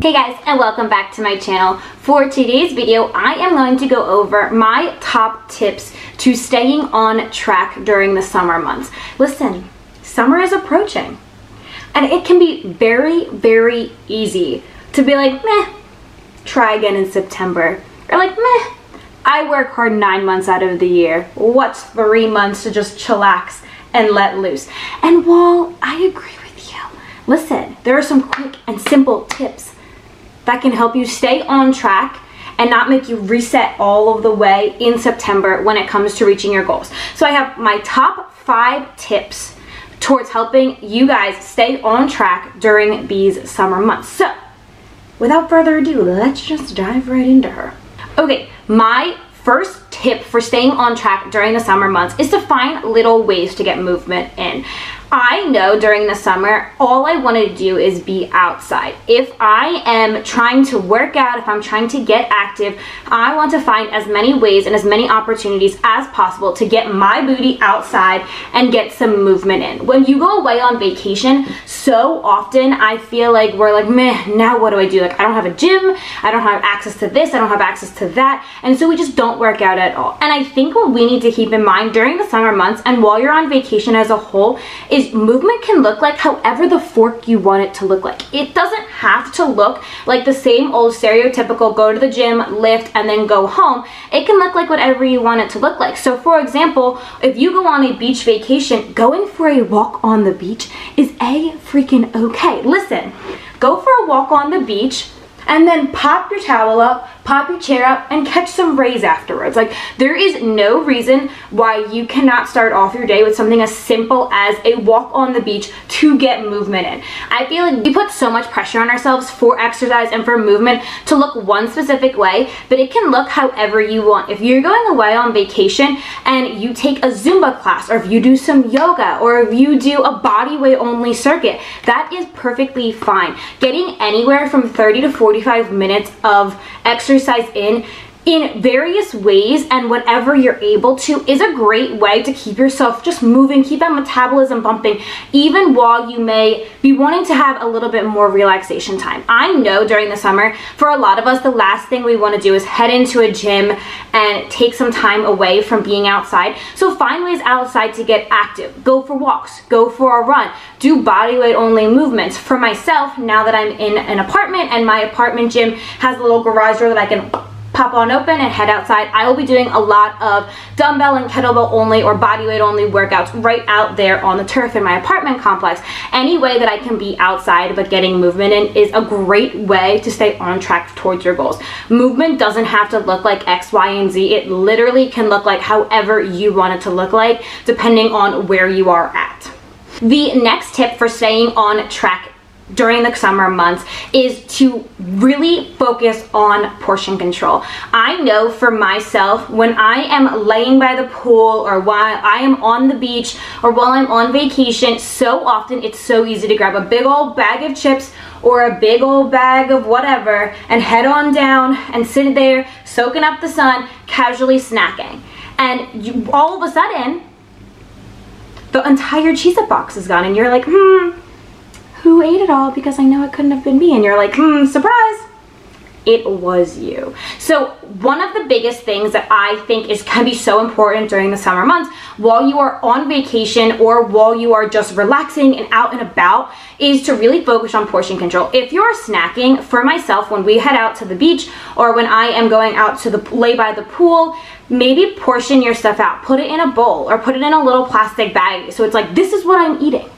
Hey guys, and welcome back to my channel. For today's video, I am going to go over my top tips to staying on track during the summer months. Listen, summer is approaching, and it can be very, very easy to be like, meh, try again in September. Or like, meh, I work hard 9 months out of the year. What's 3 months to just chillax and let loose? And while I agree with you, listen, there are some quick and simple tips that can help you stay on track and not make you reset all of the way in September when it comes to reaching your goals. So I have my top 5 tips towards helping you guys stay on track during these summer months. So without further ado, let's just dive right into her. Okay, my first tip for staying on track during the summer months is to find little ways to get movement in. I know during the summer, all I want to do is be outside. If I am trying to work out, if I'm trying to get active, I want to find as many ways and as many opportunities as possible to get my booty outside and get some movement in. When you go away on vacation, so often I feel like we're like, meh, now what do I do? Like, I don't have a gym, I don't have access to this, I don't have access to that, and so we just don't work out at all. And I think what we need to keep in mind during the summer months and while you're on vacation as a whole is movement can look like however the fork you want it to look like. It doesn't have to look like the same old stereotypical go to the gym, lift, and then go home. It can look like whatever you want it to look like. So for example, if you go on a beach vacation, going for a walk on the beach is freaking okay. Listen, go for a walk on the beach and then pop your towel up, pop your chair up, and catch some rays afterwards. Like, there is no reason why you cannot start off your day with something as simple as a walk on the beach to get movement in. I feel like we put so much pressure on ourselves for exercise and for movement to look one specific way, but it can look however you want. If you're going away on vacation and you take a Zumba class, or if you do some yoga, or if you do a body weight only circuit, that is perfectly fine. Getting anywhere from 30 to 45 minutes of exercise in various ways and whatever you're able to is a great way to keep yourself just moving, keep that metabolism bumping, even while you may be wanting to have a little bit more relaxation time. I know during the summer, for a lot of us, the last thing we want to do is head into a gym and take some time away from being outside. So find ways outside to get active. Go for walks, go for a run, do body weight only movements. For myself, now that I'm in an apartment and my apartment gym has a little garage door that I can pop on open and head outside, I will be doing a lot of dumbbell and kettlebell only or body weight only workouts right out there on the turf in my apartment complex. Any way that I can be outside but getting movement in is a great way to stay on track towards your goals. Movement doesn't have to look like X, Y, and Z. It literally can look like however you want it to look like, depending on where you are at. The next tip for staying on track during the summer months is to really focus on portion control. I know for myself, when I am laying by the pool or while I am on the beach or while I'm on vacation, so often it's so easy to grab a big old bag of chips or a big old bag of whatever and head on down and sit there soaking up the sun, casually snacking. And you, all of a sudden, the entire Cheez-It box is gone and you're like, who ate it all? Because I know it couldn't have been me. And you're like, surprise, it was you. So one of the biggest things that I think can be so important during the summer months while you are on vacation or while you are just relaxing and out and about is to really focus on portion control. If you're snacking, for myself, when we head out to the beach or when I am going out to lay by the pool, maybe portion your stuff out. Put it in a bowl or put it in a little plastic bag. So it's like, this is what I'm eating.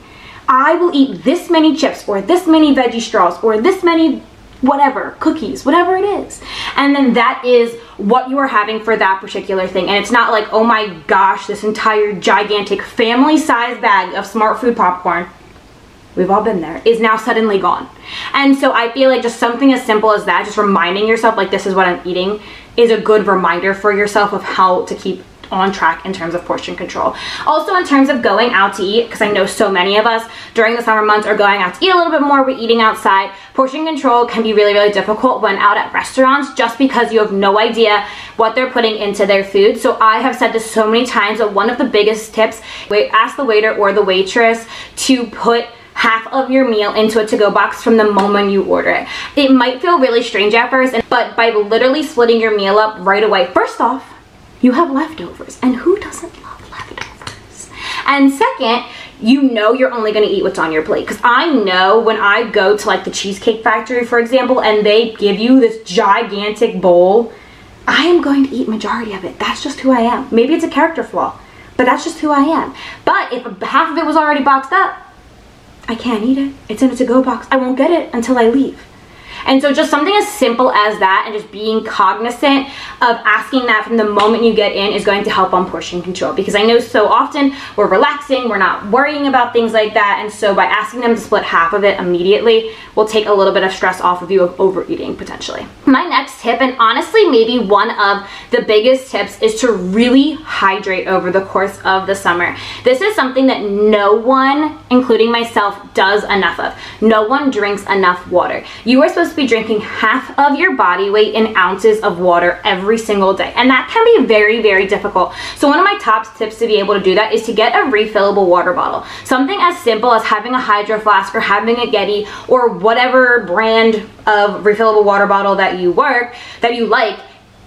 I will eat this many chips or this many veggie straws or this many whatever, cookies, whatever it is. And then that is what you are having for that particular thing. And it's not like, oh my gosh, this entire gigantic family-sized bag of Smart Food popcorn, we've all been there, is now suddenly gone. And so I feel like just something as simple as that, just reminding yourself like this is what I'm eating, is a good reminder for yourself of how to keep on track in terms of portion control. Also in terms of going out to eat, because I know so many of us during the summer months are going out to eat a little bit more, we're eating outside. Portion control can be really, really difficult when out at restaurants just because you have no idea what they're putting into their food. So I have said this so many times, but one of the biggest tips, ask the waiter or the waitress to put half of your meal into a to-go box from the moment you order it. It might feel really strange at first, but by literally splitting your meal up right away, first off, you have leftovers, and who doesn't love leftovers? And second, you know you're only going to eat what's on your plate. Because I know when I go to like the Cheesecake Factory, for example, and they give you this gigantic bowl, I am going to eat majority of it. That's just who I am. Maybe it's a character flaw, but that's just who I am. But if half of it was already boxed up, I can't eat it. It's in a to-go box. I won't get it until I leave. And so just something as simple as that, and just being cognizant of asking that from the moment you get in, is going to help on portion control. Because I know so often we're relaxing, we're not worrying about things like that, and so by asking them to split half of it immediately will take a little bit of stress off of you of overeating potentially. My next tip, and honestly maybe one of the biggest tips, is to really hydrate over the course of the summer. This is something that no one, including myself, does enough of. No one drinks enough water. You are supposed to be drinking half of your body weight in ounces of water every single day, and that can be very, very difficult. So one of my top tips to be able to do that is to get a refillable water bottle. Something as simple as having a Hydro Flask or having a Yeti or whatever brand of refillable water bottle that you like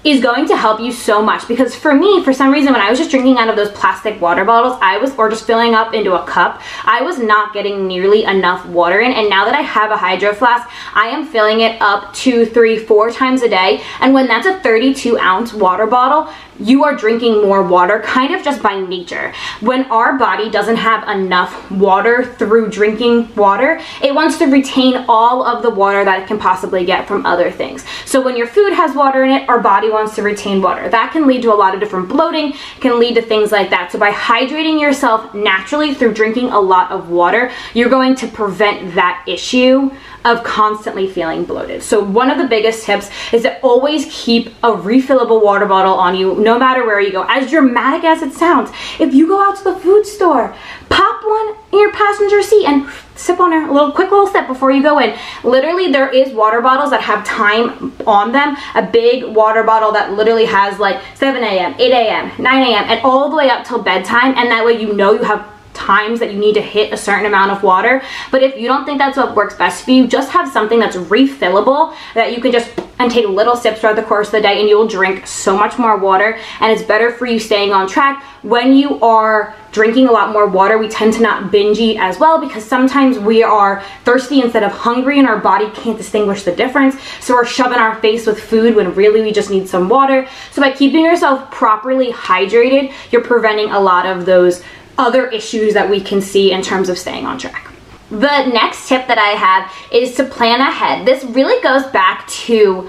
is going to help you so much. Because for me, for some reason, when I was just drinking out of those plastic water bottles, or just filling up into a cup, I was not getting nearly enough water in. And now that I have a Hydro Flask, I am filling it up 2, 3, 4 times a day. And when that's a 32-ounce water bottle, you are drinking more water kind of just by nature. When our body doesn't have enough water through drinking water, it wants to retain all of the water that it can possibly get from other things. So when your food has water in it, our body wants to retain water. That can lead to a lot of different bloating, can lead to things like that. So by hydrating yourself naturally through drinking a lot of water, you're going to prevent that issue of constantly feeling bloated. So one of the biggest tips is to always keep a refillable water bottle on you, no matter where you go. As dramatic as it sounds, if you go out to the food store, pop one in your passenger seat and sip on a quick little sip before you go in. Literally, there is water bottles that have time on them. A big water bottle that literally has like 7 a.m., 8 a.m., 9 a.m., and all the way up till bedtime, and that way you know you have times that you need to hit a certain amount of water. But if you don't think that's what works best for you, just have something that's refillable that you can just take little sips throughout the course of the day, and you will drink so much more water. And it's better for you staying on track. When you are drinking a lot more water, we tend to not binge eat as well, because sometimes we are thirsty instead of hungry and our body can't distinguish the difference. So we're shoving our face with food when really we just need some water. So by keeping yourself properly hydrated, you're preventing a lot of those other issues that we can see in terms of staying on track. The next tip that I have is to plan ahead. This really goes back to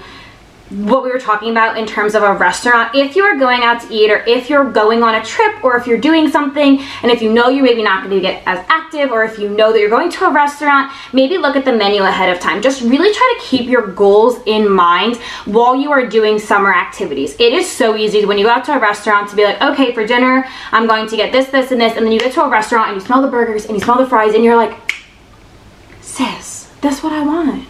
what we were talking about in terms of a restaurant. If you are going out to eat, or if you're going on a trip, or if you're doing something, and if you know you're maybe not going to get as active, or if you know that you're going to a restaurant, maybe look at the menu ahead of time. Just really try to keep your goals in mind while you are doing summer activities. It is so easy when you go out to a restaurant to be like, okay, for dinner, I'm going to get this, this, and this, and then you get to a restaurant and you smell the burgers and you smell the fries and you're like, sis, that's what I want.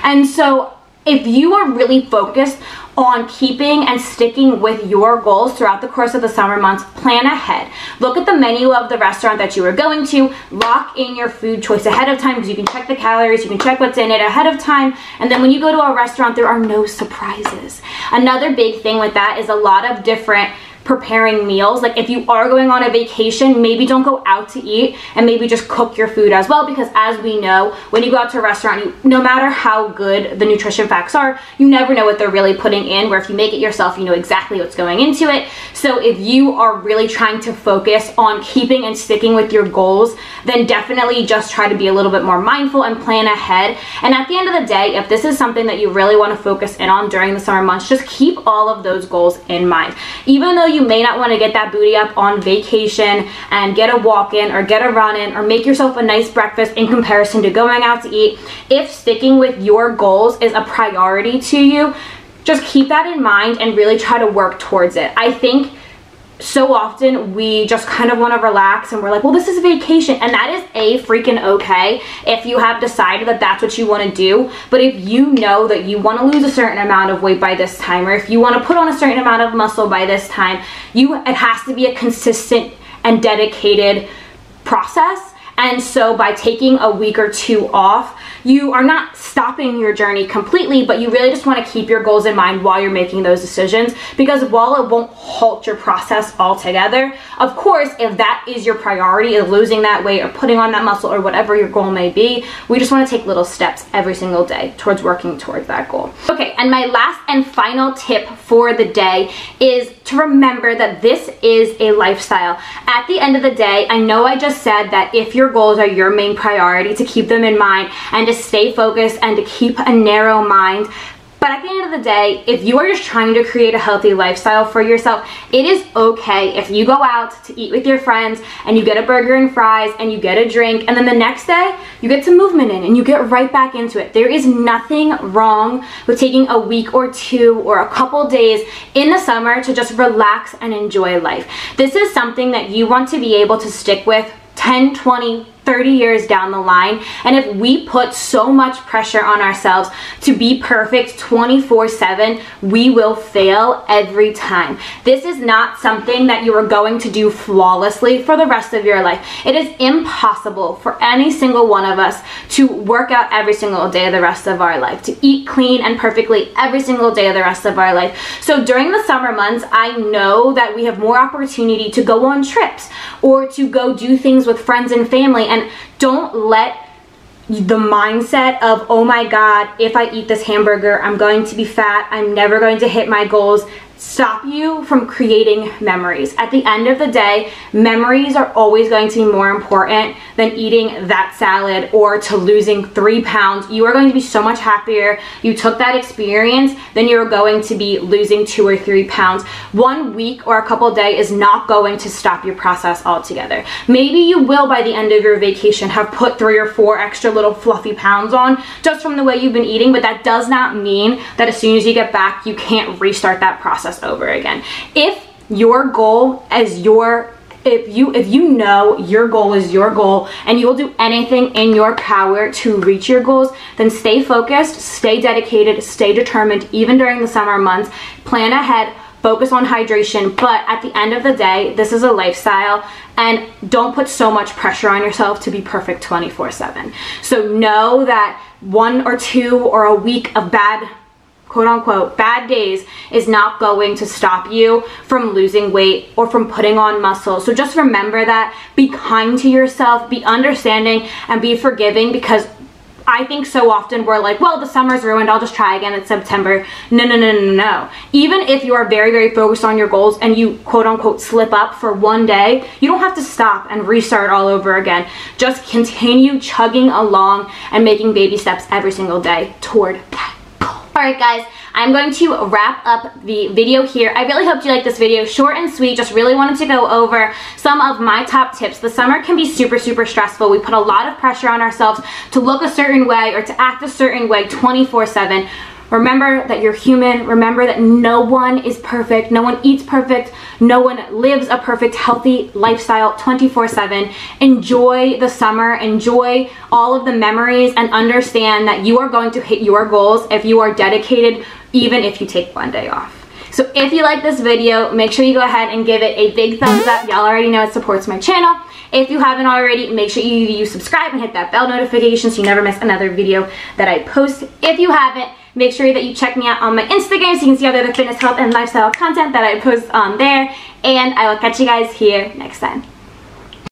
And so if you are really focused on keeping and sticking with your goals throughout the course of the summer months, plan ahead. Look at the menu of the restaurant that you are going to. Lock in your food choice ahead of time, because you can check the calories, you can check what's in it ahead of time, and then when you go to a restaurant, there are no surprises. Another big thing with that is a lot of different preparing meals. Like if you are going on a vacation, maybe don't go out to eat, and maybe just cook your food as well, because as we know, when you go out to a restaurant, no matter how good the nutrition facts are, you never know what they're really putting in, where if you make it yourself, you know exactly what's going into it. So if you are really trying to focus on keeping and sticking with your goals, then definitely just try to be a little bit more mindful and plan ahead. And at the end of the day, if this is something that you really want to focus in on during the summer months, just keep all of those goals in mind. Even though you may not want to get that booty up on vacation and get a walk-in or get a run-in or make yourself a nice breakfast in comparison to going out to eat, if sticking with your goals is a priority to you, just keep that in mind and really try to work towards it. I think so often we just kind of want to relax and we're like, well, this is a vacation, and that is a freaking okay if you have decided that that's what you want to do. But if you know that you want to lose a certain amount of weight by this time, or if you want to put on a certain amount of muscle by this time, it has to be a consistent and dedicated process. And so by taking a week or two off, you are not stopping your journey completely, but you really just want to keep your goals in mind while you're making those decisions, because while it won't halt your process altogether, of course, if that is your priority, of losing that weight or putting on that muscle or whatever your goal may be, we just want to take little steps every single day towards working towards that goal. Okay, and my last and final tip for the day is to remember that this is a lifestyle. At the end of the day, I know I just said that if your goals are your main priority, to keep them in mind and to stay focused and to keep a narrow mind. But at the end of the day, if you are just trying to create a healthy lifestyle for yourself, it is okay if you go out to eat with your friends and you get a burger and fries and you get a drink, and then the next day you get some movement in and you get right back into it. There is nothing wrong with taking a week or two or a couple days in the summer to just relax and enjoy life. This is something that you want to be able to stick with 10, 20, 30 years down the line. And if we put so much pressure on ourselves to be perfect 24/7, we will fail every time. This is not something that you are going to do flawlessly for the rest of your life. It is impossible for any single one of us to work out every single day of the rest of our life, to eat clean and perfectly every single day of the rest of our life. So during the summer months, I know that we have more opportunity to go on trips or to go do things with friends and family. And don't let the mindset of, oh my God, if I eat this hamburger, I'm going to be fat, I'm never going to hit my goals, stop you from creating memories. At the end of the day, memories are always going to be more important than eating that salad or to losing 3 pounds. You are going to be so much happier you took that experience than you're going to be losing 2 or 3 pounds. 1 week or a couple days is not going to stop your process altogether. Maybe you will, by the end of your vacation, have put 3 or 4 extra little fluffy pounds on just from the way you've been eating, but that does not mean that as soon as you get back, you can't restart that process over again. If your goal is if you know your goal is your goal and you will do anything in your power to reach your goals, then stay focused, stay dedicated, stay determined, even during the summer months. Plan ahead, focus on hydration, but at the end of the day, this is a lifestyle, and don't put so much pressure on yourself to be perfect 24/7. So know that 1 or 2 or a week of bad, quote unquote, bad days is not going to stop you from losing weight or from putting on muscle. So just remember that. Be kind to yourself, be understanding, and be forgiving, because I think so often we're like, well, the summer's ruined, I'll just try again in September. No, no, no, no, no. Even if you are very, very focused on your goals and you, quote unquote, slip up for 1 day, you don't have to stop and restart all over again. Just continue chugging along and making baby steps every single day toward that goal. All right, guys, I'm going to wrap up the video here. I really hope you liked this video. Short and sweet, just really wanted to go over some of my top tips. The summer can be super, super stressful. We put a lot of pressure on ourselves to look a certain way or to act a certain way 24/7. Remember that you're human. Remember that no one is perfect. No one eats perfect. No one lives a perfect, healthy lifestyle 24/7. Enjoy the summer. Enjoy all of the memories, and understand that you are going to hit your goals if you are dedicated, even if you take 1 day off. So if you like this video, make sure you go ahead and give it a big thumbs up. Y'all already know it supports my channel. If you haven't already, make sure you subscribe and hit that bell notification so you never miss another video that I post. If you haven't, make sure that you check me out on my Instagram so you can see all the other fitness, health, and lifestyle content that I post on there. And I will catch you guys here next time.